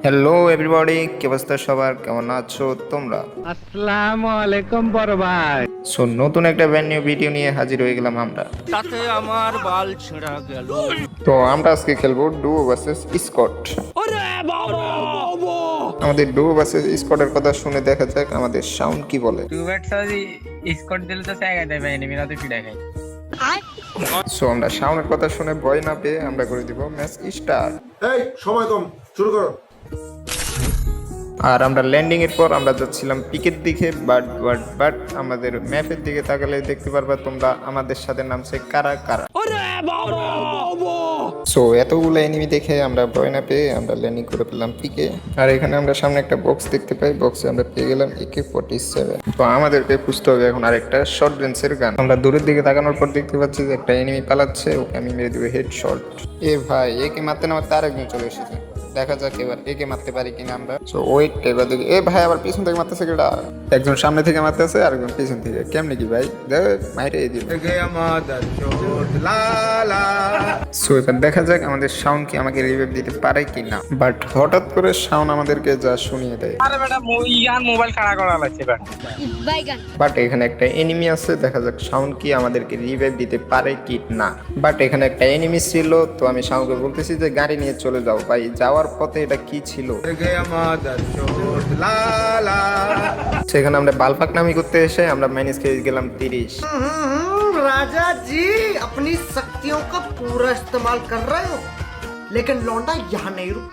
Hello everybody, কি অবস্থা সবার? কেমন আছো তোমরা? আসসালামু আলাইকুম বড় ভাই। সো নতুন একটা ব্র্যান্ড নিউ ভিডিও নিয়ে হাজির হয়ে গেলাম আমরা। তাতে আমার বাল ছেঁড়া গেল। তো আমরা আজকে খেলবো ডুও ভার্সেস স্কট। আমাদের ডুও ভার্সেস স্কটের কথা শুনে দেখা যাক আমাদের সাউন্ড কি বলে। টু ব্যাট সরি স্কট দিলে তো জায়গা দেবে এনিমিরা তো পিড়া খায়। সো আমরা সাউন্ডের কথা শুনে ভয় না পেয়ে আমরা করে দিব ম্যাচ স্টার্ট। এই সময় কম, শুরু করো। আর আমরা ল্যান্ডিং এর পর আমরা যাচ্ছিলাম পিকের দিকে, বাট আমাদের ম্যাপের দিকে তাকালে দেখতে পারবা তোমরা আমাদের সাথে নামছে কারা কারা। সো এতগুলো এনিমি দেখে আমরা ভয় না পেয়ে আমরা ল্যান্ডিং করে পেলাম পিকে। আর এখানে আমরা সামনে একটা বক্স দেখতে পাই, বক্সে আমরা পেয়ে গেলাম AK-47। তো আমাদেরকে খুঁজতে হবে এখন আরেকটা শর্ট রেঞ্জের গান। আমরা দূরের দিকে তাকানোর পর দেখতে পাচ্ছি যে একটা এনিমি পালাচ্ছে, ওকে আমি মেরে দেবো হেড শট। এ ভাই, একে মারতে না মারতে আরেকজন চলে এসেছে। দেখা যাক এবার একে মারতে পারি কিনা আমরা। সো ওয়েট, এবার দেখি। এ ভাই, আবার পিছন থেকে মারতেছে কেডা? একজন সামনে থেকে মারতেছে আর একজন পিছন থেকে। কেমনে কি ভাই? দেখ মাইরে দিল। সো এবার দেখা যাক আমাদের শাওন কি আমাকে রিভাইভ দিতে পারে কিনা। বাট হঠাৎ করে শাওন আমাদেরকে যা শুনিয়ে দেয়। আরে বেটা ইয়ার মোবাইল খাড়া করা লাগছে বেটা। বাট এখানে একটা এনিমি আছে, দেখা যাক শাওন কি আমাদেরকে রিভাইভ দিতে পারে কি না। বাট এখানে একটা এনিমি ছিল, তো আমি শাওনকে বলতেছি যে গাড়ি নিয়ে চলে যাও। ভাই যাওয়ার পথে এটা কি ছিল? সেখানে আমরা বালপাক নামি করতে এসে আমরা মাইনাস খেয়ে গেলাম 30। राजा जी अपनी शक्तियों का पूरा इस्तेमाल कर रहे हो, लेकिन लौंडा यहाँ नहीं रुक।